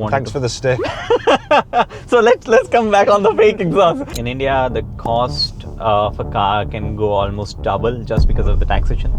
Thanks for the stick. So let's come back on the fake exhaust. In India, the cost of a car can go almost double just because of the taxation.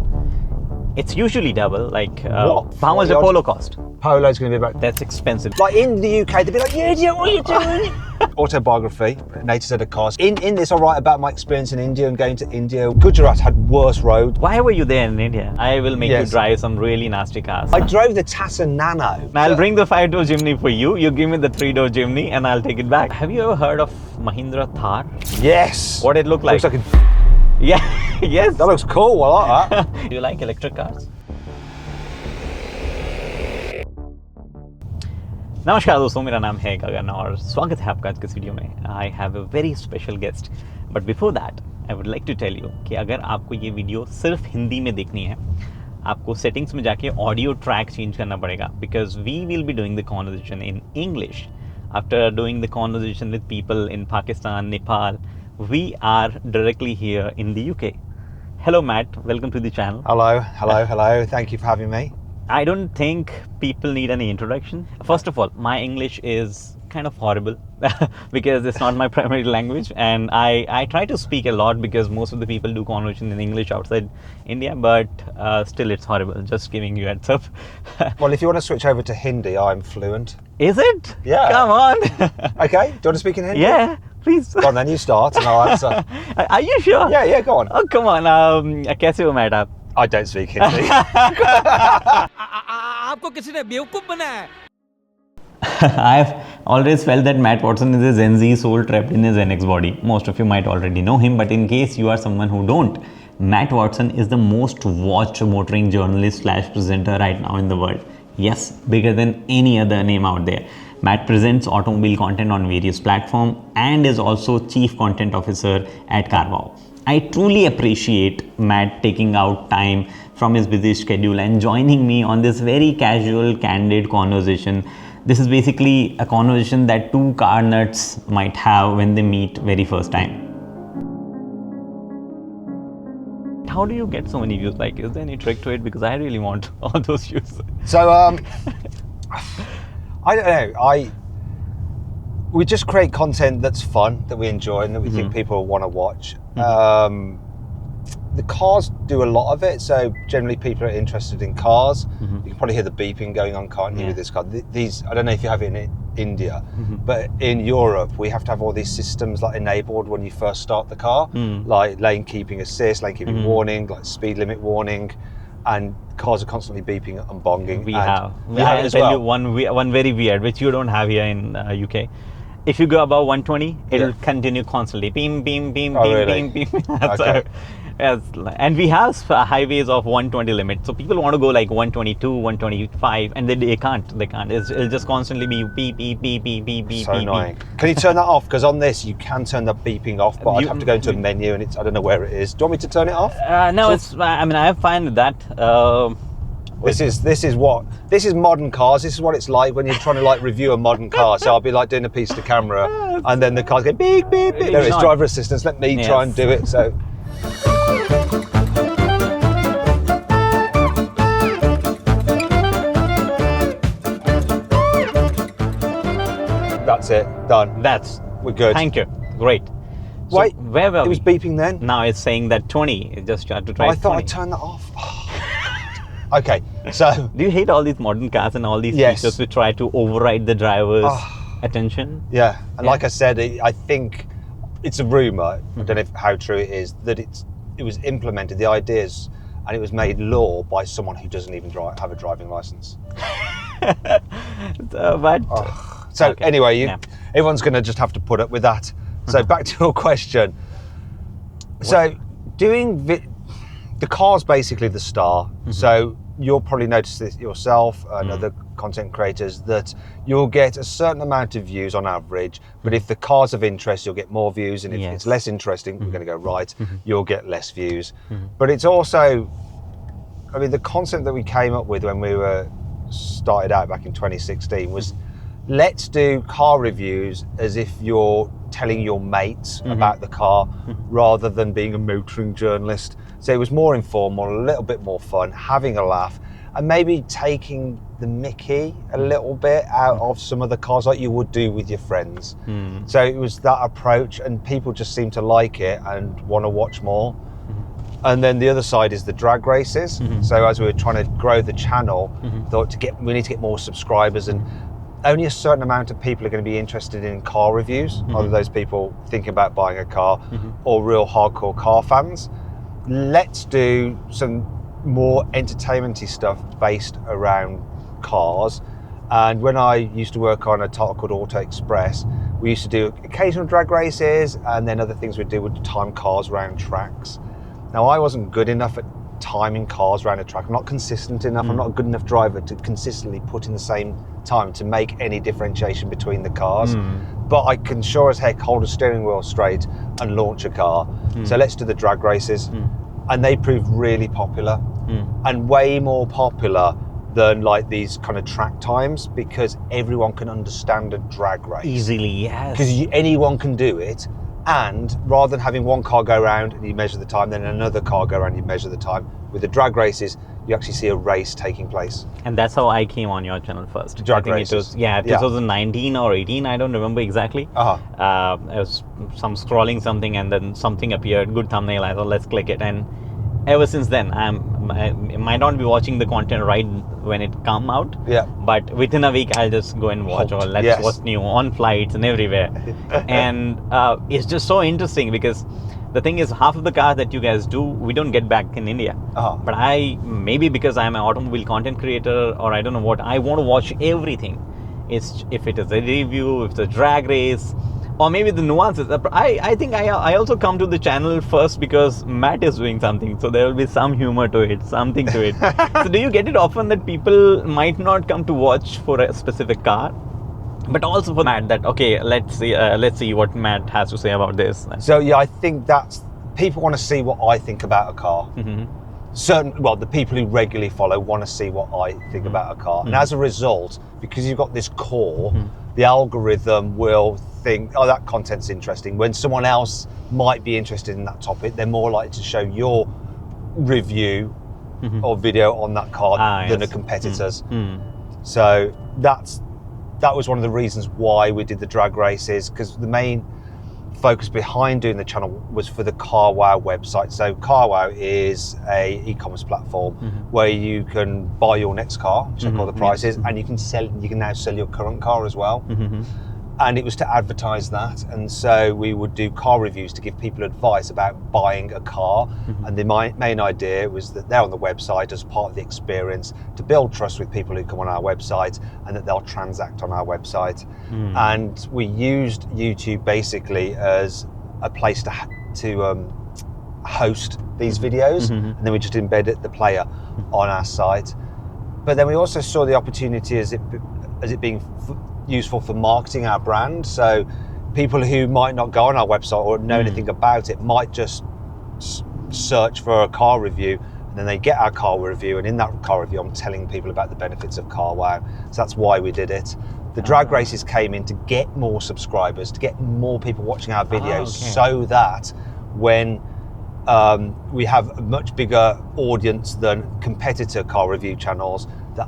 It's usually double. Like how much the Polo cost? Polo's going to be about... That's expensive. Like in the UK, they'd be like, "You idiot, what are you doing?" Autobiography, Native Set of Cars. In this, I write about my experience in India and going to India. Gujarat had worse roads. Why were you there in India? I will make you drive some really nasty cars. I drove the Tata Nano. I'll bring the 5-door Jimny for you. You give me the 3-door Jimny and I'll take it back. Have you ever heard of Mahindra Thar? Yes. What it look like? Looks like Yeah, yes. that looks cool, I like that. Do you like electric cars? नमस्कार दोस्तों, मेरा नाम है गगन और स्वागत है आपका आज के इस वीडियो में. I have a very special guest, but before that I would like to tell you कि अगर आपको ये वीडियो सिर्फ हिंदी में देखनी है, आपको सेटिंग्स में जाके ऑडियो ट्रैक चेंज करना पड़ेगा, because we will be doing the conversation in English after doing the conversation with people in Pakistan, Nepal. We are directly here in the UK. Hello Matt, welcome to the channel. Hello. Thank you for having me. I don't think people need any introduction. First of all, my English is kind of horrible because it's not my primary language, and I try to speak a lot because most of the people do conversation in English outside India, but still it's horrible. Just giving you a heads up. Well, if you want to switch over to Hindi, I'm fluent. Is it? Yeah. Come on. Okay, do you want to speak in Hindi? Yeah, please. Go on then, you start and I'll answer. Are you sure? Yeah, go on. Oh, come on. कैसे हो mat आप? I don't speak Hindi. आपको किसी ने बेवकूफ बनाया है? I've always felt that Matt Watson is a Gen Z soul trapped in his NX body. Most of you might already know him, but in case you are someone who don't, Matt Watson is the most watched motoring journalist / presenter right now in the world. Yes, bigger than any other name out there. Matt presents automobile content on various platforms and is also Chief Content Officer at Carwow. I truly appreciate Matt taking out time from his busy schedule and joining me on this very casual, candid conversation. This is basically a conversation that two car nuts might have when they meet very first time. How do you get so many views? Like, is there any trick to it? Because I really want all those views. So, I don't know. We just create content that's fun, that we enjoy, and that we think people want to watch. The cars do a lot of it, so generally people are interested in cars. You can probably hear the beeping going on, can't you, with this car? These, I don't know if you have it in India, but in Europe we have to have all these systems like enabled when you first start the car, like lane keeping assist, lane keeping warning, like speed limit warning, and cars are constantly beeping and bonging. We have it as well. You one very weird, which you don't have here in UK. If you go above 120, it'll continue constantly. Beam, beam, beam, beam, really? beam, beam. Okay. Yes, and we have highways of 120 limit. So people want to go like 122, 125, and they can't. It'll just constantly be beep, beep, beep, beep, beep, beep. So beep, annoying. beep. Can you turn that off? Because on this you can turn the beeping off, but I'd have to go into a menu and I don't know where it is. Do you want me to turn it off? No, I have fine with that. This is modern cars. This is what it's like when you're trying to like review a modern car. So I'll be like doing a piece to camera, and then the cars go beep beep beep. There it is, driver assistance. Let me try and do it. So. That's it. Done. We're good. Thank you. Great. So Wait, where were it was we? beeping then. Now it's saying that 20. It just tried to try. I thought 20. I'd turn that off. Okay, so do you hate all these modern cars and all these features which try to override the driver's attention? Yeah, and like I said, I think it's a rumor. I don't know how true it is that it was implemented. The ideas, and it was made law by someone who doesn't even have a driving license. Anyway, everyone's going to just have to put up with that. So back to your question. So doing the car's basically the star. So you'll probably notice this yourself and other content creators, that you'll get a certain amount of views on average, but if the car's of interest, you'll get more views, and if it's less interesting, we're going to go right, you'll get less views. But it's also, I mean, the concept that we came up with when we started out back in 2016 was, let's do car reviews as if you're telling your mates about the car rather than being a motoring journalist. So it was more informal, a little bit more fun, having a laugh, and maybe taking the mickey a little bit out of some of the cars, like you would do with your friends. So it was that approach, and people just seem to like it and want to watch more. And then the other side is the drag races. So as we were trying to grow the channel, thought we need to get more subscribers, and only a certain amount of people are going to be interested in car reviews, either those people thinking about buying a car or real hardcore car fans. Let's do some more entertainmenty stuff based around cars. And when I used to work on a title called Auto Express, we used to do occasional drag races, and then other things we'd do would time cars around tracks. Now, I wasn't good enough at timing cars around a track. I'm not consistent enough. I'm not a good enough driver to consistently put in the same time to make any differentiation between the cars. But I can sure as heck hold a steering wheel straight and launch a car. So let's do the drag races. And they proved really popular, and way more popular than like these kind of track times, because everyone can understand a drag race. Easily, yes. Because anyone can do it. And rather than having one car go around and you measure the time, then another car go around and you measure the time, with the drag races, you actually see a race taking place. And that's how I came on your channel first. Drag I think races. It was, 2019 or 18, I don't remember exactly. I was scrolling something and then something appeared, good thumbnail, I thought let's click it. And ever since then, I might not be watching the content right when it come out, but within a week I'll just go and watch, or let's what's new on flights and everywhere. And it's just so interesting, because the thing is, half of the cars that you guys do, we don't get back in India. But maybe because I'm an automobile content creator, or I don't know what, I want to watch everything. If it is a review, if it's a drag race, or maybe the nuances. I think I also come to the channel first because Matt is doing something, so there will be some humor to it, something to it. So do you get it often that people might not come to watch for a specific car, but also for Matt, that okay, let's see what Matt has to say about this? So yeah, I think that's, people want to see what I think about a car. The people who regularly follow want to see what I think about a car. And as a result, because you've got this core, the algorithm will think, oh, that content's interesting. When someone else might be interested in that topic, they're more likely to show your review or video on that car than a competitor's. So that was one of the reasons why we did the drag races, because the main focus behind doing the channel was for the Carwow website. So Carwow is a e-commerce platform where you can buy your next car, check all the prices, and you can now sell your current car as well. And it was to advertise that, and so we would do car reviews to give people advice about buying a car. And the main idea was that they're on the website as part of the experience, to build trust with people who come on our website, and that they'll transact on our website. And we used YouTube basically as a place to host these videos, and then we just embedded the player on our site. But then we also saw the opportunity as it being useful for marketing our brand. So people who might not go on our website or know anything about it might just search for a car review, and then they get our car review, and in that car review I'm telling people about the benefits of Carwow. So that's why we did it. The drag races came in to get more subscribers, to get more people watching our videos, so that when we have a much bigger audience than competitor car review channels, that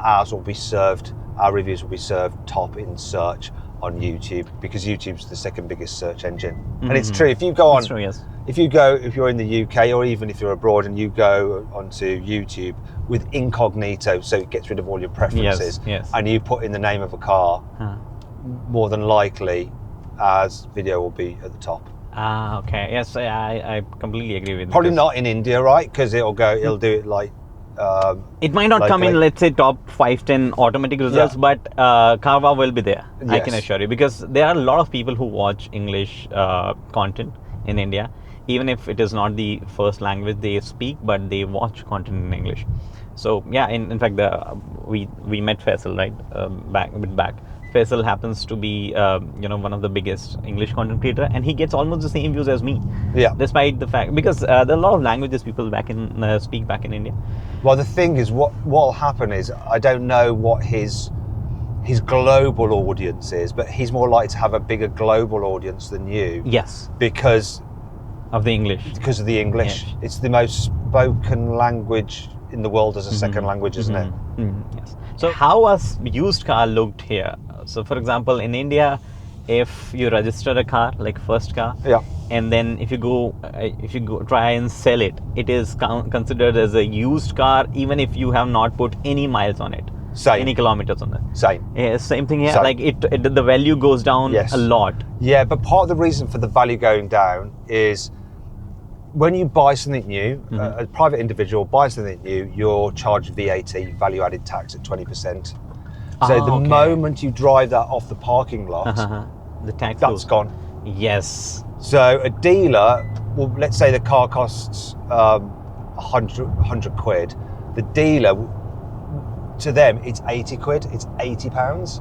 our reviews will be served top in search on YouTube, because YouTube's the second biggest search engine. And it's true, if you go on, if you're in the UK, or even if you're abroad and you go onto YouTube with incognito, so it gets rid of all your preferences, and you put in the name of a car, more than likely as video will be at the top. Yes, I completely agree with you. Probably not in India, right? Because it'll do it like it might not come in, let's say, top 5-10 automatic results, but Carwow will be there. I can assure you, because there are a lot of people who watch English content in India, even if it is not the first language they speak, but they watch content in English. So yeah, in fact, we met Faisal, right, back. Faisal happens to be one of the biggest English content creator, and he gets almost the same views as me. Despite the fact, because there are a lot of languages people speak back in India. Well, the thing is, what'll happen is, I don't know what his global audience is, but he's more likely to have a bigger global audience than you. Yes. Because of the English. Because of the English. It's the most spoken language in the world as a second language, isn't it? Yes. So how was used car looked here? So for example, in India, if you register a car, like first car, Yeah. and then if you go try and sell it, it is considered as a used car, even if you have not put any miles on it, Same. any kilometers on it. Same. Yeah, same thing here. Same. Like the value goes down Yes. a lot. Yeah, but part of the reason for the value going down is when you buy something new, a private individual buys something new, you're charged VAT, value added tax at 20%. So the okay. moment you drive that off the parking lot, The tax that's goes. gone. Yes. So a dealer, well, let's say the car costs 100 quid. The dealer, to them, it's 80 quid. It's £80.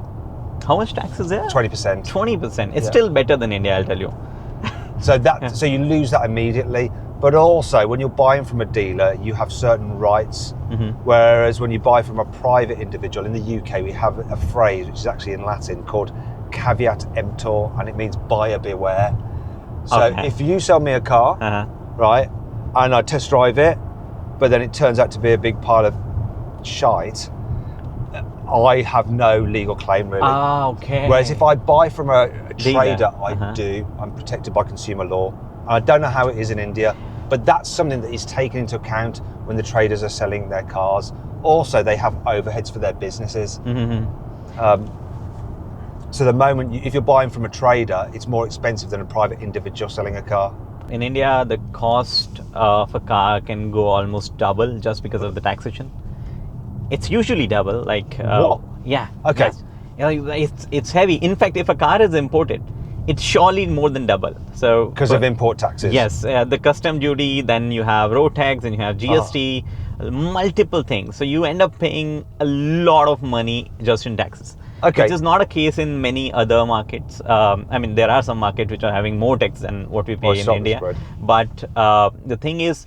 How much tax is there? 20%. 20%. It's Yeah. still better than India, I'll tell you. So you lose that immediately. But also, when you're buying from a dealer, you have certain rights. Whereas when you buy from a private individual, in the UK, we have a phrase which is actually in Latin called caveat emptor, and it means buyer beware. So Okay. if you sell me a car, right, and I test drive it, but then it turns out to be a big pile of shite, I have no legal claim really. Okay. Whereas if I buy from a Dealer. trader, I do. I'm protected by consumer law. I don't know how it is in India, but that's something that is taken into account when the traders are selling their cars. Also, they have overheads for their businesses. So the moment, if you're buying from a trader, it's more expensive than a private individual selling a car. In India, the cost of a car can go almost double just because of the taxation. It's usually double. Like What? Yeah. Okay. Yes. Yeah, it's heavy. In fact, if a car is imported, it's surely more than double. So Because of import taxes. Yes, the custom duty, then you have road tax, then you have GST, multiple things. So you end up paying a lot of money just in taxes. Okay. Which is not a case in many other markets. I mean, there are some markets which are having more tax than what we pay in Scotland's India. spread. But the thing is,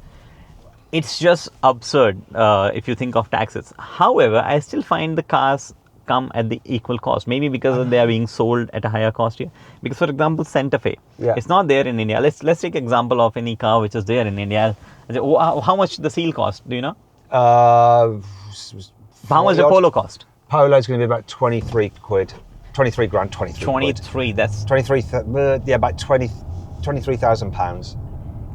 it's just absurd if you think of taxes. However, I still find the cars come at the equal cost. Maybe because they are being sold at a higher cost here. Because, for example, Santa Fe, it's not there in India. Let's take example of any car which is there in India. How much the seal cost? Do you know? How How much the Polo cost? Polo's going to be about 23 quid. 23 grand, 23 quid. 23. That's 23, about 23,000 pounds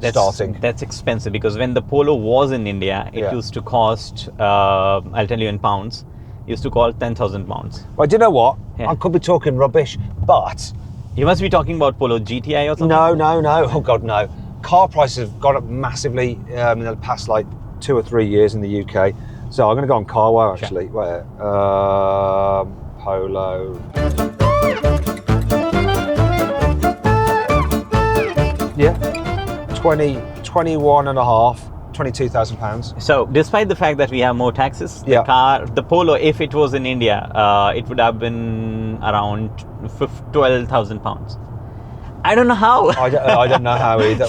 starting. That's expensive, because when the Polo was in India, it used to cost, I'll tell you in pounds, used to cost 10,000 pounds. Well, do you know what? Yeah. I could be talking rubbish, but... You must be talking about Polo GTI or something? No. Oh, God, no. Car prices have gone up massively in the past, 2 or 3 years in the UK. So I'm going to go on Carwow, actually. Where? Polo. Yeah. 21 and a half, 22,000 pounds. So, despite the fact that we have more taxes, Yeah. the Polo, if it was in India, it would have been around 12,000 pounds. I don't know how. I don't know how either.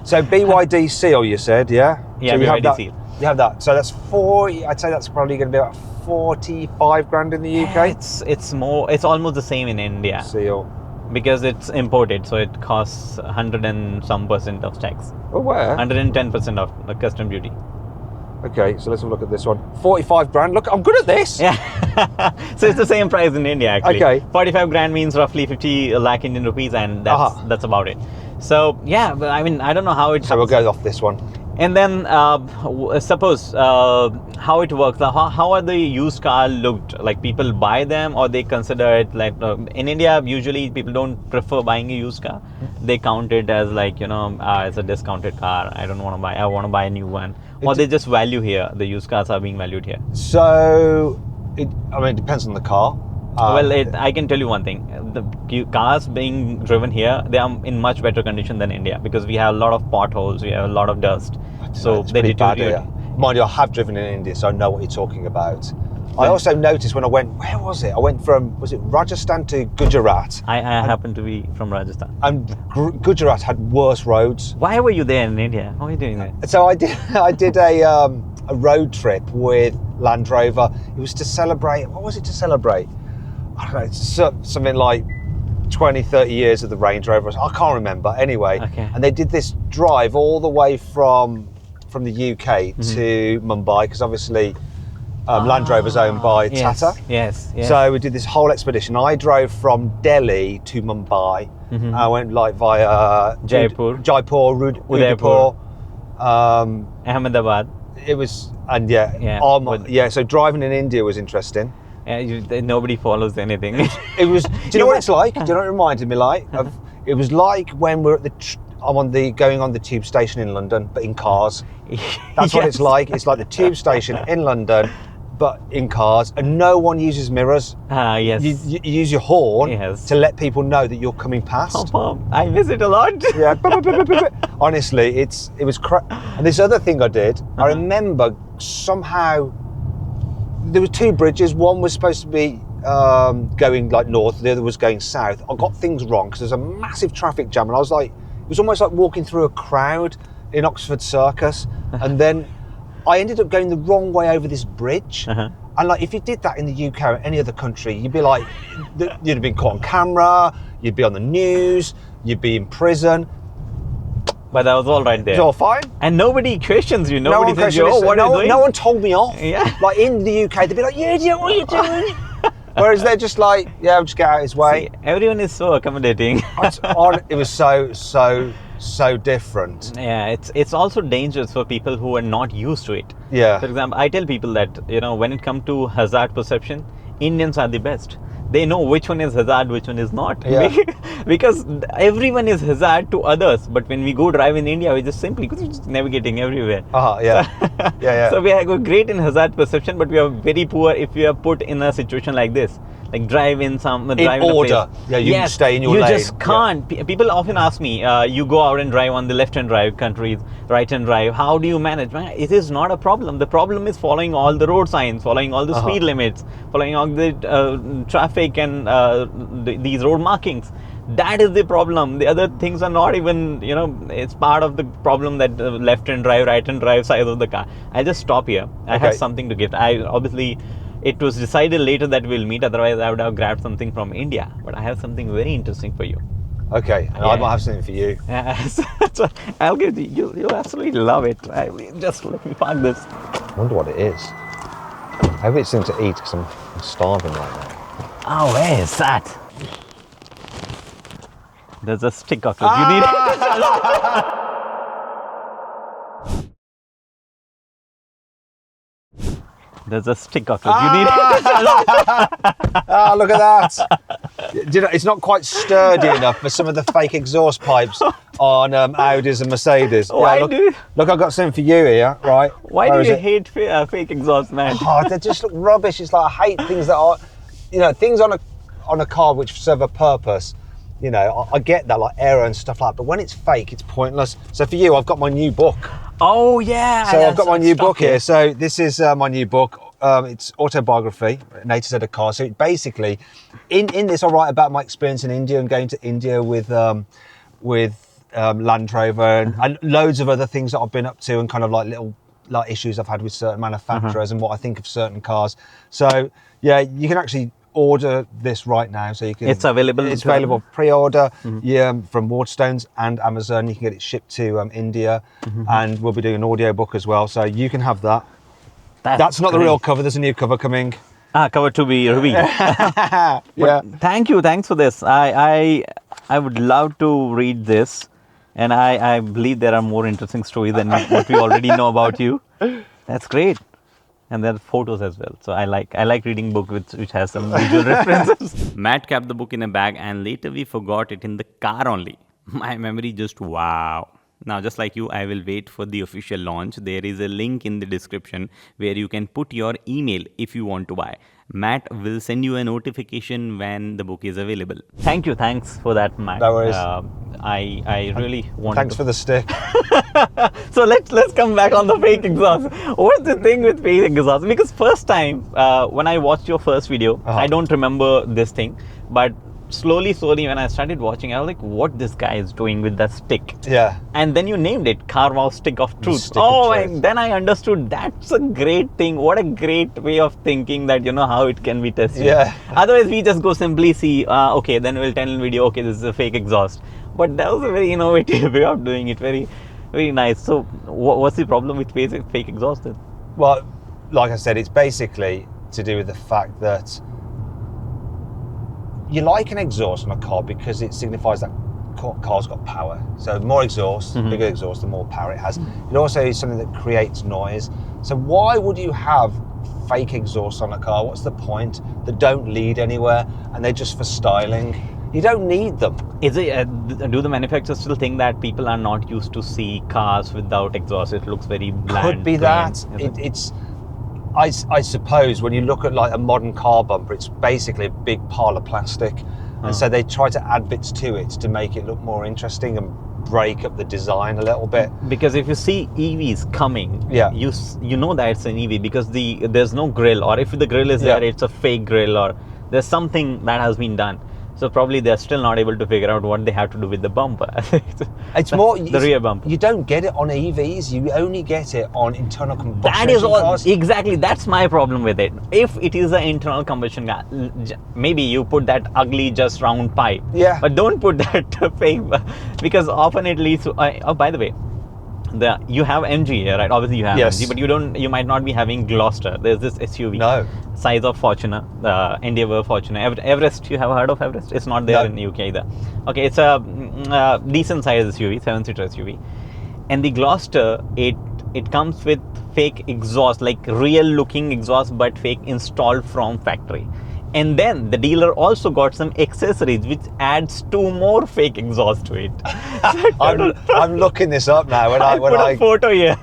So BYD seal, you said, yeah? Yeah, so you have BYD that, seal. You have that. So that's 40, I'd say that's probably going to be about 45 grand in the UK. It's more. It's almost the same in India Seal. because it's imported, so it costs 100 and some % of tax. Oh, where? 110% of the custom duty. Okay, so let's have a look at this one. 45 grand. Look, I'm good at this. Yeah. So it's the same price in India, actually. Okay. 45 grand means roughly 50 lakh Indian rupees, and that's about it. So yeah, but I mean, I don't know how it. So we'll go off this one. And then suppose how it works. How are the used car looked? Like, people buy them, or they consider it like in India usually people don't prefer buying a used car. They count it as it's a discounted car. I don't want to buy. I want to buy a new one. Or they just value here. The used cars are being valued here. So it depends on the car. I can tell you one thing. The cars being driven here, they are in much better condition than India, because we have a lot of potholes, we have a lot of dust. So it's they pretty bad deteriorate. here. Mind you, I have driven in India, so I know what you're talking about. I also noticed when I went, where was it? I went from, was it Rajasthan to Gujarat? I happen to be from Rajasthan. And Gujarat had worse roads. Why were you there in India? How are you doing that? So I did a road trip with Land Rover. It was to celebrate, what was it to celebrate? I don't know, something like 20, 30 years of the Range Rover. I can't remember. Anyway, Okay. And they did this drive all the way from from the UK to Mumbai, because obviously Land Rover's owned by Tata. Yes. So we did this whole expedition. I drove from Delhi to Mumbai. I went like via Jaipur, Udaipur, Ahmedabad. It was, and so driving in India was interesting. Nobody follows anything. It was. Do you know what it's like? Do you know what it reminded me like? It was like when we're at going on the tube station in London, but in cars. That's what it's like. It's like the tube station in London, but in cars, and no one uses mirrors. Yes. You use your horn to let people know that you're coming past. I miss it a lot. Yeah. Honestly, it was and this other thing I did, I remember somehow there were two bridges. One was supposed to be going like north, the other was going south. I got things wrong because there's a massive traffic jam, and I was like, it was almost like walking through a crowd in Oxford Circus. And then I ended up going the wrong way over this bridge. And like, if you did that in the UK or any other country, you'd be like, you'd have been caught on camera, you'd be on the news, you'd be in prison. But that was all right there. It's all fine. And nobody questions you. Nobody says, what are you doing? No one told me off. Yeah. Like in the UK, they'd be like, you idiot, what are you doing? Whereas they're just like, yeah, just get out of his way. See, everyone is so accommodating. It was so different. Yeah, it's also dangerous for people who are not used to it. Yeah. For example, I tell people that, when it comes to hazard perception, Indians are the best. They know which one is hazard, which one is not. Yeah. Because everyone is hazard to others. But when we go drive in India, we're just navigating everywhere. Yeah. So we are great in hazard perception, but we are very poor if we are put in a situation like this. Like drive in order. Yeah, you can stay in your lane. You just can't. Yeah. People often ask me, you go out and drive on the left-hand drive countries, right-hand drive. How do you manage? It is not a problem. The problem is following all the road signs, following all the speed limits, following all the traffic and these road markings. That is the problem. The other things are not even, it's part of the problem that left-hand drive, right-hand drive side of the car. I'll just stop here. I have something to give. It was decided later that we'll meet, otherwise I would have grabbed something from India. But I have something very interesting for you. Okay, and I might have something for you. Yes. I'll give you. You'll absolutely love it. Just let me park this. I wonder what it is. I hope it's something to eat because I'm starving right now. Oh, where is that? There's a stick of it. You need it. There's a stick of it. You need it. Look at that. It's not quite sturdy enough for some of the fake exhaust pipes on Audis and Mercedes. Look, I've got something for you here, right? Why do you hate fake exhaust, man? They just look rubbish. It's like I hate things that are, things on a car which serve a purpose. I get that, like aero and stuff like that, but when it's fake, it's pointless. So for you, I've got my new book. Oh, yeah. So I've got my new book here. So this is my new book. It's Autobiography, an A to Z of car. So basically, in this, I write about my experience in India and going to India with Land Rover and loads of other things that I've been up to, and kind of like little issues I've had with certain manufacturers and what I think of certain cars. So yeah, you can actually order this right now, so you can. It's available. It's available pre-order from Waterstones and Amazon. You can get it shipped to India, and we'll be doing an audio book as well, so you can have that. That's not the real cover. There's a new cover coming. Cover to be revealed. Yeah. Thanks for this. I would love to read this, and I believe there are more interesting stories than what we already know about you. That's great. And there are photos as well. So I like reading book which has some visual references. Matt kept the book in a bag and later we forgot it in the car only. My memory just wow. Now, just like you, I will wait for the official launch. There is a link in the description where you can put your email if you want to buy. Matt will send you a notification when the book is available. Thanks for that, Matt. No worries. I really want. Thanks for the stick. So let's come back on the fake exhaust. What's the thing with fake exhaust? Because first time when I watched your first video, I don't remember this thing, but slowly when I started watching, I was like, what this guy is doing with that stick? Yeah. And then you named it Carwow Stick of Truth. And then I understood that's a great thing. What a great way of thinking that, how it can be tested. Yeah. Otherwise, we just go simply see, okay, then we'll tell in video, okay, this is a fake exhaust. But that was a very innovative way of doing it. Very nice. So, what's the problem with fake exhaust then? Well, like I said, it's basically to do with the fact that you like an exhaust on a car because it signifies that car's got power. So more exhaust, bigger exhaust, the more power it has. It also is something that creates noise. So why would you have fake exhaust on a car? What's the point? That don't lead anywhere and they're just for styling. You don't need them. Is it? Do the manufacturers still think that people are not used to see cars without exhaust? It looks very bland. Could be that. It's. I suppose when you look at like a modern car bumper, it's basically a big pile of plastic, and so they try to add bits to it to make it look more interesting and break up the design a little bit. Because if you see EVs coming, Yeah. you know that it's an EV because there's no grill, or if the grill is there, it's a fake grill, or there's something that has been done. So probably they're still not able to figure out what they have to do with the bumper. It's more the rear bumper. You don't get it on EVs. You only get it on internal combustion That is all. cars. Exactly. That's my problem with it. If it is an internal combustion car, maybe you put that ugly just round pipe. Yeah. But don't put that fake, because often it leads to. Oh, by the way, you have MG here, right? Obviously you have Yes. MG, but you might not be having Gloucester. There's this SUV. No. Size of Fortuner, Endeavour, Fortuner, Everest. You have heard of Everest? It's not there in UK either. Okay, it's a decent size SUV, 7-seater SUV, and the Gloucester, it comes with fake exhaust, like real looking exhaust, but fake installed from factory. And then the dealer also got some accessories which adds 2 more fake exhaust to it. I'm looking this up now. When I put a photo here.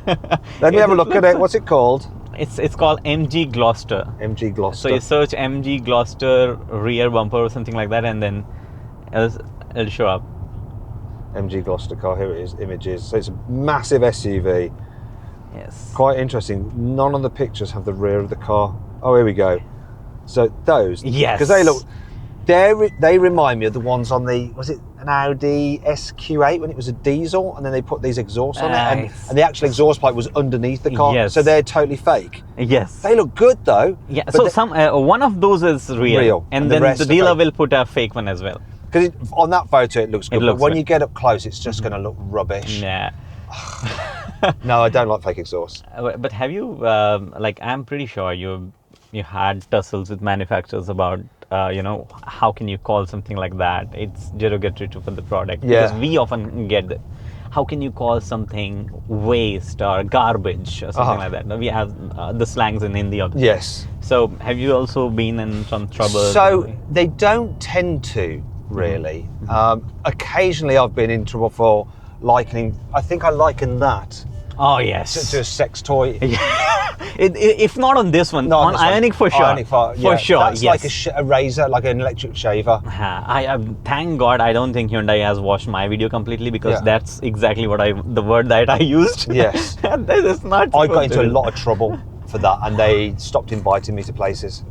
Let me have a look at it. What's it called? It's called MG Gloucester. MG Gloucester. So you search MG Gloucester rear bumper or something like that, and then it'll show up. MG Gloucester car. Here it is. Images. So it's a massive SUV. Yes. Quite interesting. None of the pictures have the rear of the car. Oh, here we go. So those. Yes. Because they look. They remind me of the ones on was it an Audi SQ8 when it was a diesel, and then they put these exhausts on it, and the actual exhaust pipe was underneath the car. Yes. So they're totally fake. Yes. They look good though. Yeah. So one of those is real, and then the dealer will put a fake one as well. Because on that photo it looks good, but when good. you get up close, it's just going to look rubbish. Yeah. No, I don't like fake exhaust. But have you, I'm pretty sure you had tussles with manufacturers about, how can you call something like that? It's derogatory for the product. Yeah. Because we often get that. How can you call something waste or garbage or something like that? We have the slangs in Hindi. Yes. So have you also been in some trouble? So they don't tend to, really. Occasionally I've been in trouble for likening, I think I liken that Oh yes. to a sex toy. If not on this one, on Ioniq for sure. Ioniq for sure. That's yes. like a razor, like an electric shaver. I thank God I don't think Hyundai has watched my video completely, because that's exactly what the word that I used. Yes. That is not. I got into a lot of trouble for that, and they stopped inviting me to places.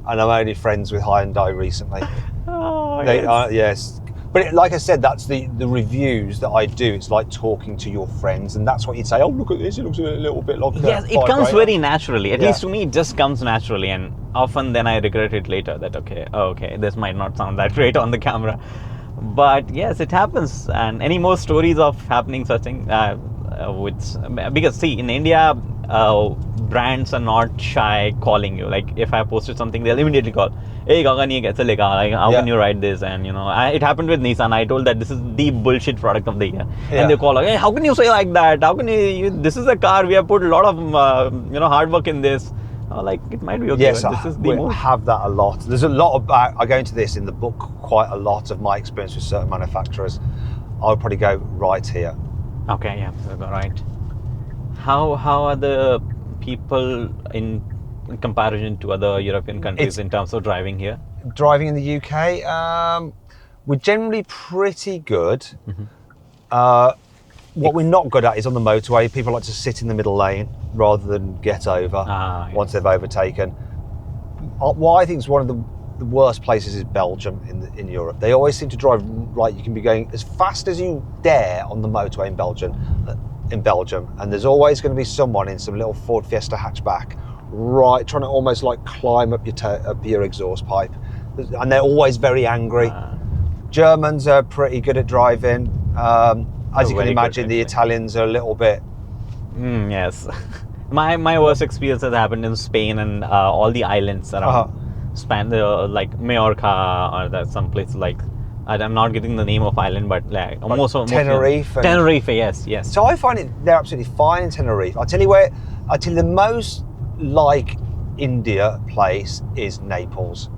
And I'm only friends with Hyundai recently. Oh, yes. But like I said, that's the reviews that I do. It's like talking to your friends, and that's what you'd say. Oh, look at this! It looks a little bit like. Yes, it comes very naturally. At least to me, it just comes naturally, and often then I regret it later. That okay, this might not sound that great on the camera, but yes, it happens. And any more stories of happening such thing? Because see, in India, brands are not shy calling you. Like if I posted something, they'll immediately call. Hey Gagan, ye kaise lega? Like, how can you write this? And it happened with Nissan. I told that this is the bullshit product of the year, and they call like, hey, how can you say like that? How can you this is a car, we have put a lot of hard work in this. Like it might be okay. Yes, We have that a lot. There's a lot about. I go into this in the book quite a lot of my experience with certain manufacturers. I would probably go right here. Okay, yeah, right. How are the people in comparison to other European countries in terms of driving here? Driving in the UK, we're generally pretty good. What we're not good at is on the motorway. People like to sit in the middle lane rather than get over once they've overtaken. What I think is one of the worst places is Belgium in Europe. They always seem to drive like you can be going as fast as you dare on the motorway in Belgium, and there's always going to be someone in some little Ford Fiesta hatchback trying to almost like climb up your exhaust pipe, and they're always very angry. Germans are pretty good at driving. as you can Very good, imagine, the actually. Italians are a little bit. Yes. My worst experience has happened in Spain and all the islands around Spain, like Majorca or that some place like. I'm not getting the name of island, but like most of Tenerife and- Tenerife, yes. So I find they're absolutely fine in Tenerife. I'll tell you the most like India place is Naples.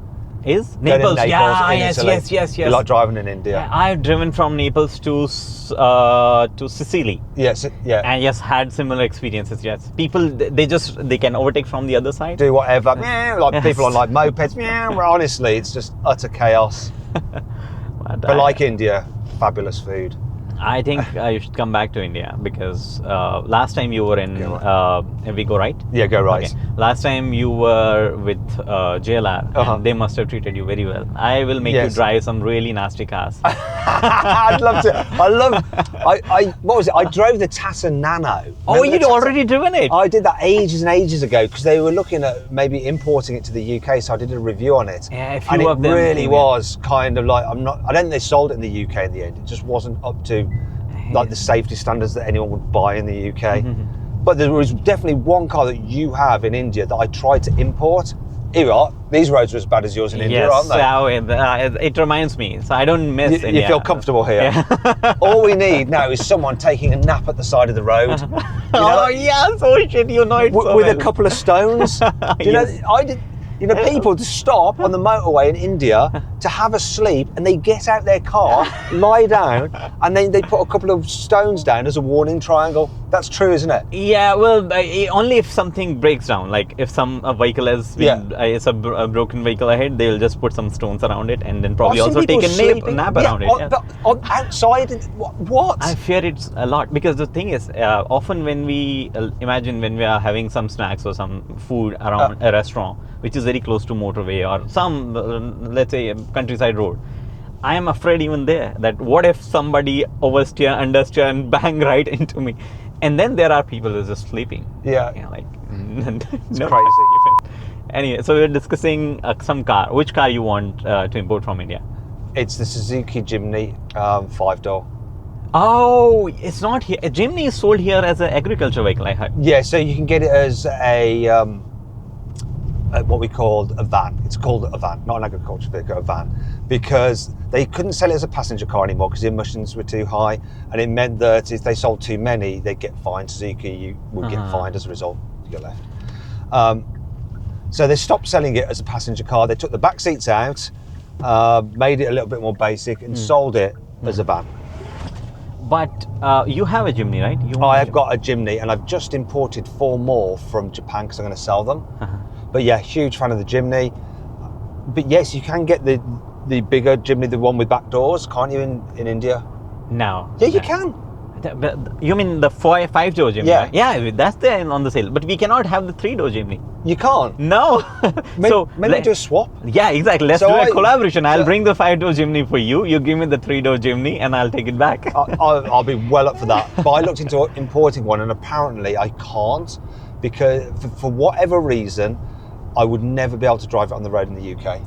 Is Go to Naples? Yeah, in yes, Italy. yes. You like driving in India? Yeah, I've driven from Naples to Sicily. Yes, yeah. And yes, had similar experiences. Yes, people they can overtake from the other side. Do whatever, meow, like Yes. people on like mopeds, meow. Well, honestly, it's just utter chaos. But like India, fabulous food. I think you should come back to India because last time you were in we go right. Yeah, go right. Okay. Last time you were with JLR, and they must have treated you very well. I will make you drive some really nasty cars. I'd love to. What was it? I drove the Tata Nano. Oh, Remember you'd the Tata? already driven it? I did that ages and ages ago because they were looking at maybe importing it to the UK, so I did a review on it. Yeah, a few and it of them really came was kind of like I don't think they sold it in the UK in the end. It just wasn't up to like the safety standards that anyone would buy in the UK. But there was definitely one car that you have in India that I tried to import. Here we are. These roads are as bad as yours in India, aren't they? Yes, it reminds me. So I don't miss India. You feel comfortable here. Yeah. All we need now is someone taking a nap at the side of the road. Oh yes, oh shit, you know it so with well. a couple of stones. Yes. People to stop on the motorway in India to have a sleep, and they get out their car, lie down, and then they put a couple of stones down as a warning triangle. That's true, isn't it? Yeah, well, only if something breaks down. Like if a vehicle has been, it's a broken vehicle ahead, they'll just put some stones around it, and then probably I've seen also take people a nap sleeping- around it. But outside, what? I fear it's a lot because the thing is, often when we imagine when we are having some snacks or some food around a restaurant, which is very close to motorway or some, let's say, countryside road, I am afraid even there that what if somebody oversteer, understeer, and bang right into me, and then there are people who are just sleeping. Yeah. Like It's no. crazy. Anyway, so we're discussing some car. Which car you want to import from India? It's the Suzuki Jimny 5-door. Oh, it's not here. Jimny is sold here as an agriculture vehicle, I heard. Yeah, so you can get it as what we called a van. It's called a van, not an agriculture vehicle, a van, because they couldn't sell it as a passenger car anymore because the emissions were too high, and it meant that if they sold too many, they'd get fined. Suzuki would get fined as a result. You get left. So they stopped selling it as a passenger car. They took the back seats out, made it a little bit more basic, and sold it as a van. But you have a Jimny, right? I have got a Jimny, and I've just imported 4 more from Japan because I'm going to sell them. But yeah, huge fan of the Jimny. But yes, you can get the bigger Jimny, the one with back doors, can't you, in India? No. Yeah, you can. You mean the 5-door Jimny? Yeah. Right? Yeah, that's there on the sale. But we cannot have the 3-door Jimny. You can't. No. Maybe do a swap. Yeah, exactly. Let's So do a collaboration. I'll bring the 5-door Jimny for you. You give me the 3-door Jimny, and I'll take it back. I'll be well up for that. But I looked into importing one, and apparently I can't because for whatever reason, I would never be able to drive it on the road in the UK.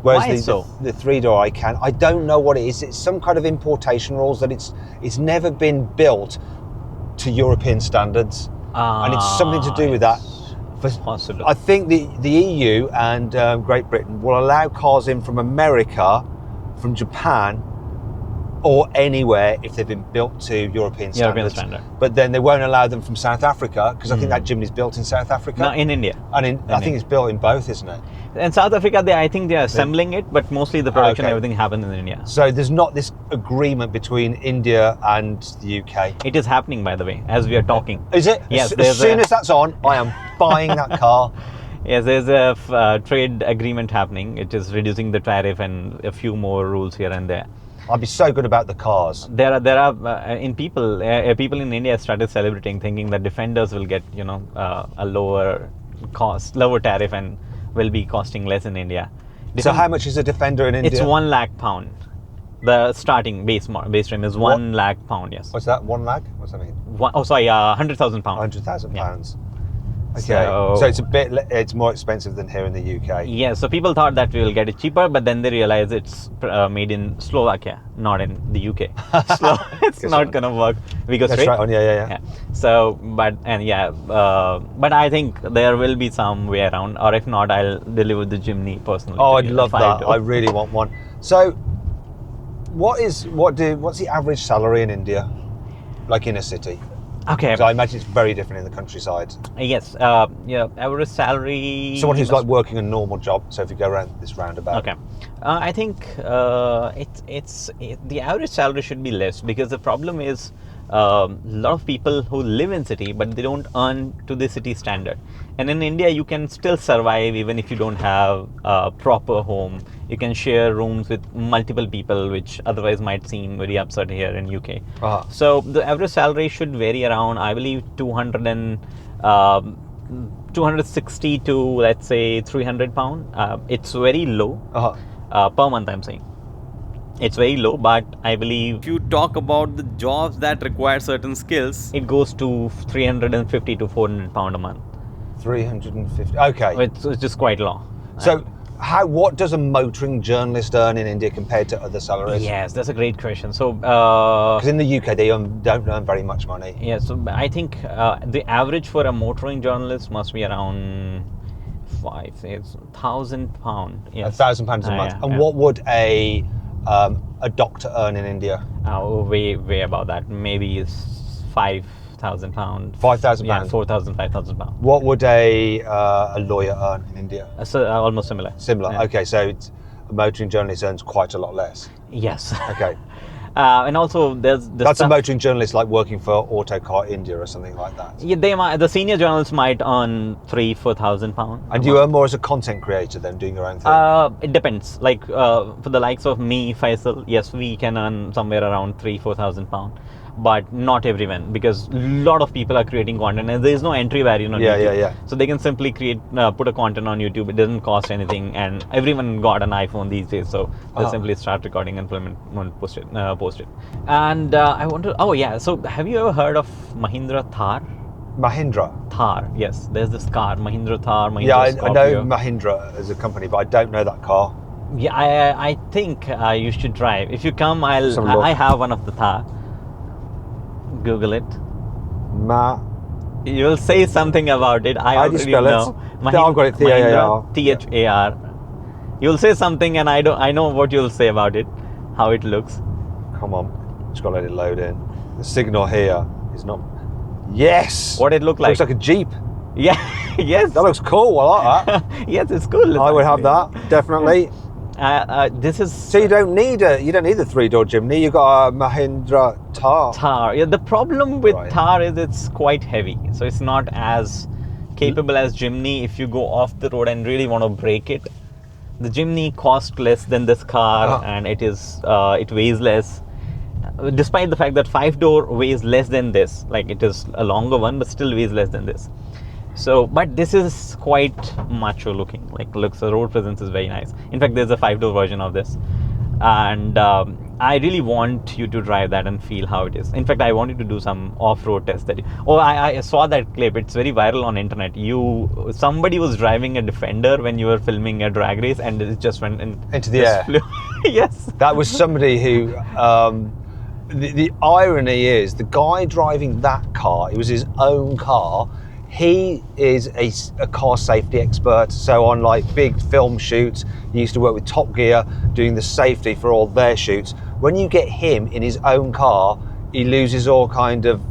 Whereas the 3-door I can. I don't know what it is. It's some kind of importation rules that it's never been built to European standards, and it's something to do with that. Possible. I think the EU and Great Britain will allow cars in from America, from Japan, or anywhere if they've been built to European standards. But then they won't allow them from South Africa because I think that Jimny's built in South Africa. No, in India. And I think it's built in both, isn't it? In South Africa, I think they're assembling it, but mostly the production, everything happens in India. So there's not this agreement between India and the UK. It is happening, by the way, as we are talking. Is it? Yes. As soon as that's on, I am buying that car. Yes, there's a trade agreement happening. It is reducing the tariff and a few more rules here and there. I'd be so good about the cars. There are people in India started celebrating, thinking that Defenders will get a lower cost, lower tariff, and will be costing less in India. So how much is a Defender in India? It's £1 lakh. The starting base trim is £1 lakh. Yes. What's that? 1 lakh? What's that mean? 100,000 pounds. £100,000. Okay, so it's more expensive than here in the UK. Yeah, so people thought that we will get it cheaper, but then they realized it's made in Slovakia, not in the UK. So it's not gonna work. We go That's straight. right on, yeah. So, but I think there will be some way around, or if not, I'll deliver the Jimny personally. Oh, to I'd you, love that. 5-door. I really want one. So, what's the average salary in India, like in a city? Okay. So I imagine it's very different in the countryside. Yes. Average salary. Someone who's like working a normal job. So if you go around this roundabout. Okay. I think the average salary should be less, because the problem is a lot of people who live in city but they don't earn to the city standard. And in India you can still survive even if you don't have a proper home. You can share rooms with multiple people, which otherwise might seem very absurd here in UK. So the average salary should vary around, I believe, 260 to, let's say, 300 pound. It's very low per month, I'm saying. It's very low, but I believe If you talk about the jobs that require certain skills, it goes to 350 to 400 pound a month. 350. Okay. It's just quite low. So, what does a motoring journalist earn in India compared to other salaries? Yes, that's a great question. So, because in the UK they don't earn very much money. Yeah, so I think the average for a motoring journalist must be around £1,000. Yes. £1,000 a month. And what would a doctor earn in India? Way about that. Maybe it's £5,000. £5,000. Yeah, 4,000, 5,000 pounds. What would a lawyer earn in India? So almost similar. Similar. Yeah. Okay, so a motoring journalist earns quite a lot less. Yes. Okay. And also there's that's a motoring journalist like working for Autocar India or something like that. Yeah, the senior journalists might earn £3,000-4,000 pounds. And do you earn more as a content creator than doing your own thing? It depends. Like for the likes of me, Faisal, yes, we can earn somewhere around £3,000-4,000 pounds. But not everyone, because a lot of people are creating content and there is no entry barrier on YouTube. Yeah. So they can simply put a content on YouTube. It doesn't cost anything, and everyone got an iPhone these days, so they'll simply start recording and film it and post it. And I wonder. Oh yeah. So have you ever heard of Mahindra Thar? Mahindra Thar. Yes. There's this car, Mahindra Thar. Mahindra I Scorpio. know Mahindra as a company, but I don't know that car. Yeah, I think you should drive. If you come, I have one of the Thar. Google it. You'll say something about it. How do you spell it? I've got it. Mahindra, Thar. You'll say something, and I know what you'll say about it, how it looks. Come on, just got to let it load in. The signal here is not. Yes. What it look like? Looks like a Jeep. Yeah. Yes. That looks cool. I like that. Yes, it's cool. I would have that definitely. This is. So you don't need the 3-door Jimny. You got a Mahindra Thar. Thar. Yeah. The problem with Thar is it's quite heavy, so it's not as capable as Jimny. If you go off the road and really want to brake it, the Jimny costs less than this car, and it weighs less. Despite the fact that 5-door weighs less than this, like it is a longer one, but still weighs less than this. So, but this is quite macho looking. Like, looks, the road presence is very nice. In fact, there's a 5-door version of this, and I really want you to drive that and feel how it is. In fact, I wanted to do some off-road test. I saw that clip. It's very viral on internet. Somebody was driving a Defender when you were filming a drag race, and it just went into the air. Yes. That was somebody who. The irony is, the guy driving that car, it was his own car. He is a car safety expert. So on like big film shoots, he used to work with Top Gear doing the safety for all their shoots. When you get him in his own car, he loses all kind of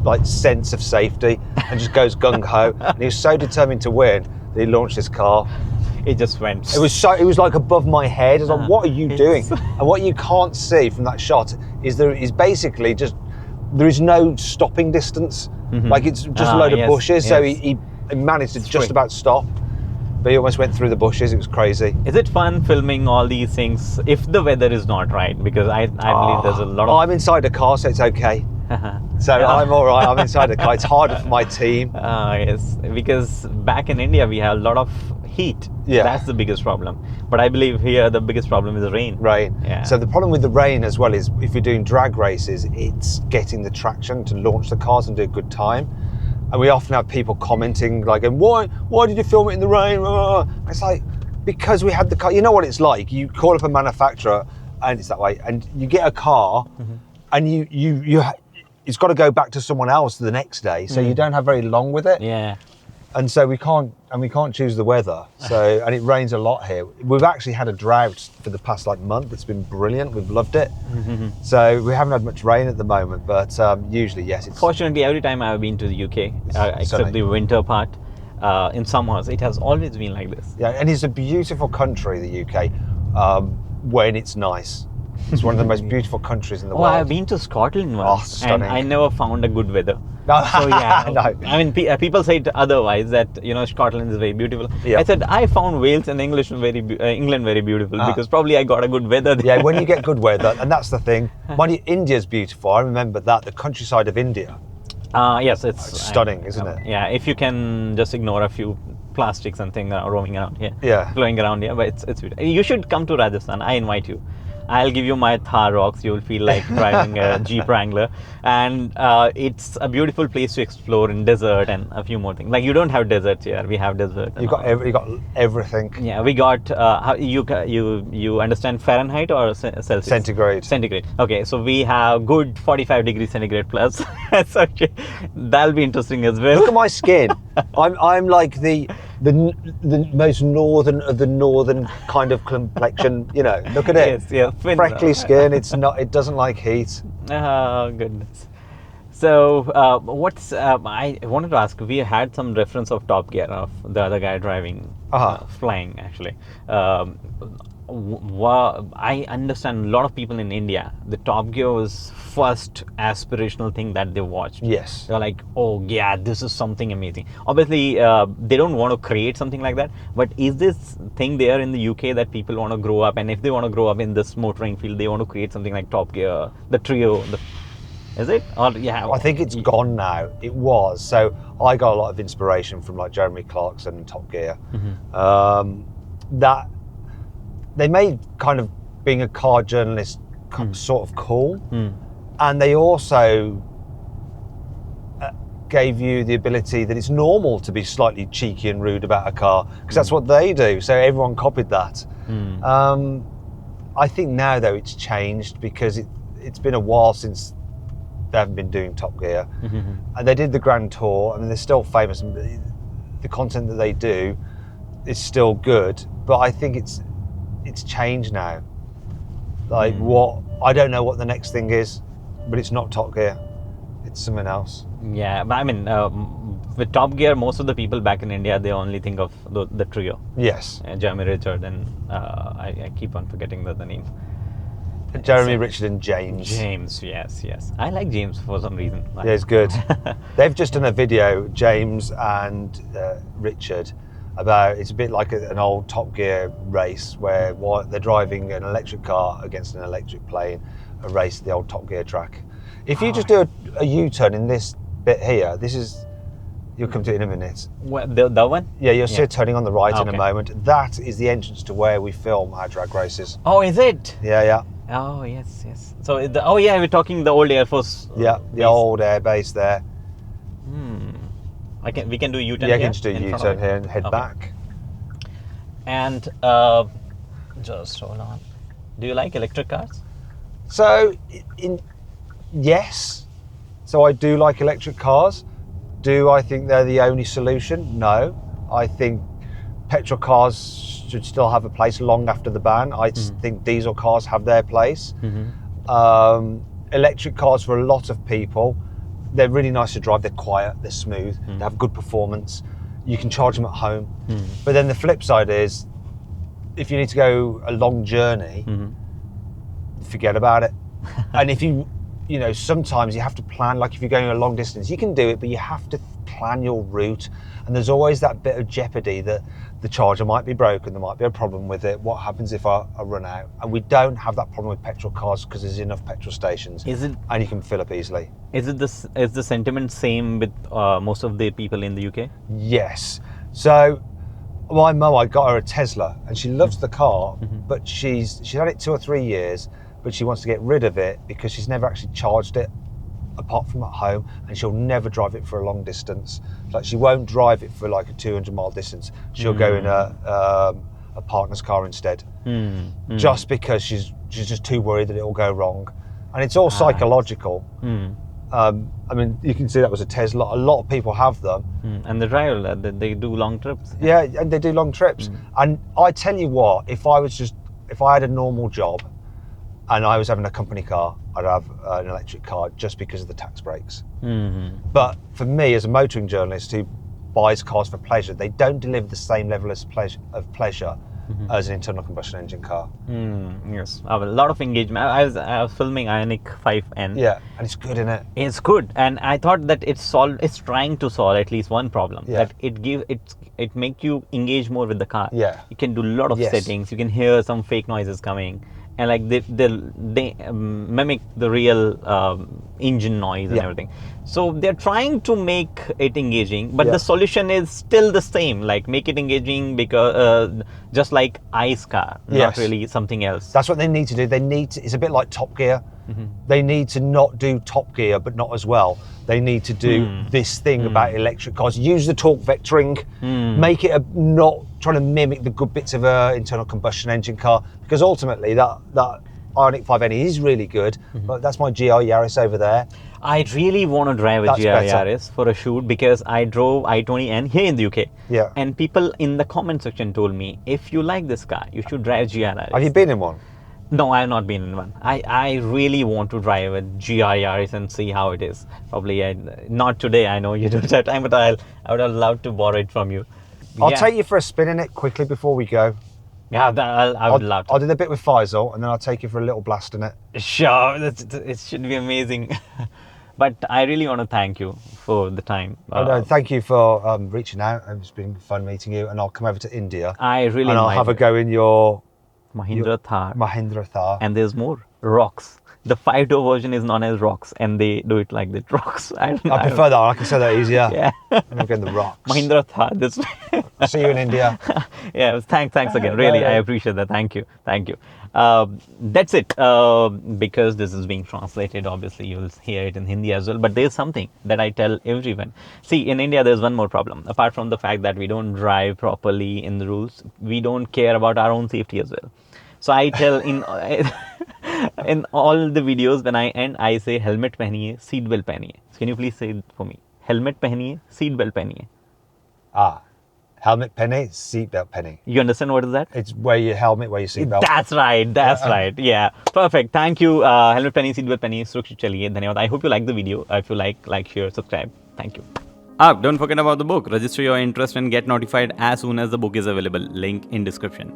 like sense of safety and just goes gung-ho. And he was so determined to win that he launched his car. It just went. It was like above my head. I was like, what are you doing? And what you can't see from that shot is there is basically just, there is no stopping distance. Mm-hmm. Like it's just a load of bushes. Yes. So he managed to just about stop, but he almost went through the bushes. It was crazy. Is it fun filming all these things if the weather is not right? Because I believe there's a lot of... I'm inside a car, so it's okay. So I'm all right. I'm inside a car. It's harder for my team. Yes, because back in India we have a lot of heat. Yeah, that's the biggest problem. But I believe here the biggest problem is the rain. Rain. Yeah. So the problem with the rain as well is if you're doing drag races, it's getting the traction to launch the cars and do a good time. And we often have people commenting like, and why did you film it in the rain? It's like, because we had the car. You know what it's like. You call up a manufacturer, and it's that way. And you get a car, and you it's got to go back to someone else the next day. So you don't have very long with it. Yeah. And so we can't choose the weather. So, and it rains a lot here. We've actually had a drought for the past month. It's been brilliant. We've loved it. So we haven't had much rain at the moment, but usually, yes. Fortunately, every time I've been to the UK, except the winter part, in summers, it has always been like this. Yeah, and it's a beautiful country, the UK, when it's nice. It's one of the most beautiful countries in the world. I've been to Scotland once, and I never found a good weather. No. So yeah, No. I mean, people say otherwise, that Scotland is very beautiful. Yeah. I said I found Wales and England very beautiful because probably I got a good weather there. Yeah, when you get good weather, and that's the thing. India's beautiful. I remember that, the countryside of India. Yes, it's stunning, isn't it? Yeah, if you can just ignore a few plastics and things roaming around here, flowing around here, but it's beautiful. You should come to Rajasthan. I invite you. I'll give you my Thar rocks. You'll feel like driving a Jeep Wrangler, and it's a beautiful place to explore in desert and a few more things. Like, you don't have deserts here. We have desert. You got everything. Yeah, we got. You understand Fahrenheit or Celsius? Centigrade. Centigrade. Okay, so we have good 45 degrees centigrade plus. So that'll be interesting as well. Look at my skin. I'm like the most northern of the northern kind of complexion. Look at it. Yes. Freckly skin. It doesn't like heat. Oh goodness. So I wanted to ask. We had some reference of Top Gear of the other guy driving, flying actually. I understand a lot of people in India, the Top Gear was first aspirational thing that they watched. Yes. They're like, oh yeah, this is something amazing. Obviously, they don't want to create something like that, but is this thing there in the UK that people want to grow up, and if they want to grow up in this motoring field, they want to create something like Top Gear, the trio, is it? Or yeah, I think it's gone now. It was. So I got a lot of inspiration from like Jeremy Clarkson and Top Gear. That they made kind of being a car journalist sort of cool, and they also gave you the ability that it's normal to be slightly cheeky and rude about a car, because that's what they do. So everyone copied that. I think now though it's changed, because it's been a while since they haven't been doing Top Gear, and they did the Grand Tour. I mean, they're still famous, and the content that they do is still good, but I think it's changed now. Like I don't know what the next thing is, but it's not Top Gear. It's something else. Yeah, but I mean, with Top Gear, most of the people back in India, they only think of the trio. Yes. Jeremy, Richard, and I keep on forgetting the name. Jeremy, Richard, and James. James, yes. I like James for some reason. Yeah, it's good. They've just done a video, James and Richard, about, it's a bit like an old Top Gear race where they're driving an electric car against an electric plane, a race at the old Top Gear track. If you just do a U-turn in this bit here, you'll come to it in a minute. What, the one? Yeah, you'll see it turning on the right in a moment. That is the entrance to where we film our drag races. Oh, is it? Yeah. Oh, yes. So, we're talking the old Air Force. Yeah, the old air base there. We can do a U-turn here? Yeah, here? you can just do a U-turn here and head back. And just hold on. Do you like electric cars? So, yes. So I do like electric cars. Do I think they're the only solution? No. I think petrol cars should still have a place long after the ban. I think diesel cars have their place. Electric cars, for a lot of people, they're really nice to drive. They're quiet, they're smooth, they have good performance. You can charge them at home. But then the flip side is, if you need to go a long journey, forget about it. And if sometimes you have to plan, like if you're going a long distance, you can do it, but you have to plan your route. And there's always that bit of jeopardy that the charger might be broken, there might be a problem with it. What happens if I run out? And we don't have that problem with petrol cars because there's enough petrol stations. And you can fill up easily. Is the sentiment same with most of the people in the UK? Yes. So my mum, I got her a Tesla, and she loves the car, but she's had it 2 or 3 years, but she wants to get rid of it because she's never actually charged it. apart from at home, and she'll never drive it for a long distance. Like she won't drive it for like a 200-mile distance. She'll go in a partner's car instead, just because she's just too worried that it'll go wrong, and it's all psychological. I mean, you can see that was a Tesla. A lot of people have them, and they drive. They do long trips. Yeah, and they do long trips. And I tell you what, if I had a normal job, and I was having a company car, I'd have an electric car just because of the tax breaks. But for me, as a motoring journalist who buys cars for pleasure, they don't deliver the same level of pleasure as an internal combustion engine car. Yes, a lot of engagement. I was filming Ioniq 5N. Yeah, and it's good, isn't it? It's good, and I thought that it's trying to solve at least one problem. Yeah. That it make you engage more with the car. Yeah. You can do a lot of settings. You can hear some fake noises coming, and like they mimic the real engine noise and everything. So they're trying to make it engaging, but the solution is still the same. Like make it engaging because just like ICE car, not really something else. That's what they need to do. It's a bit like Top Gear. They need to not do Top Gear, but not as well. They need to do this thing about electric cars. Use the torque vectoring. Make it not trying to mimic the good bits of an internal combustion engine car, because ultimately that Ioniq 5N is really good. But that's my GR Yaris over there. I really want to drive a GR Yaris for a shoot, because I drove i20N here in the UK. Yeah. And people in the comment section told me, if you like this car, you should drive GR Yaris. Have you been in one? No, I have not been in one. I really want to drive a GR Yaris and see how it is. Probably not today, I know you don't have time, but I would have loved to borrow it from you. I'll take you for a spin in it quickly before we go. Yeah, I would love to. I'll do the bit with Faisal, and then I'll take you for a little blast in it. Sure, it should be amazing. But I really want to thank you for the time. No, thank you for reaching out. It's been fun meeting you, and I'll come over to India. I really and I'll have a go in your Mahindra Thar. Mahindra Thar. And there's more. Rocks. The 5-door version is known as Rocks, and they do it like that. Rocks. I prefer that. I can say that easier. Yeah. I'm going the Rocks. Mahindra Thar. This way. I'll see you in India. Yeah. Thanks again. Really, I appreciate that. Thank you. That's it. Because this is being translated, obviously you'll hear it in Hindi as well. But there's something that I tell everyone. See, in India, there's one more problem. Apart from the fact that we don't drive properly in the rules, we don't care about our own safety as well. So I tell in all the videos, when I end, I say helmet pehniye, seat belt pehniye. So can you please say it for me? Helmet pehniye, seat belt pehniye. Helmet penny, seatbelt penny. You understand what is that? It's where your helmet, where your seatbelt. That's right. Yeah. Perfect. Thank you. Helmet penny, seatbelt penny. Surakshit chaliye. Dhanyawad. I hope you like the video. If you like, share, subscribe. Thank you. Don't forget about the book. Register your interest and get notified as soon as the book is available. Link in description.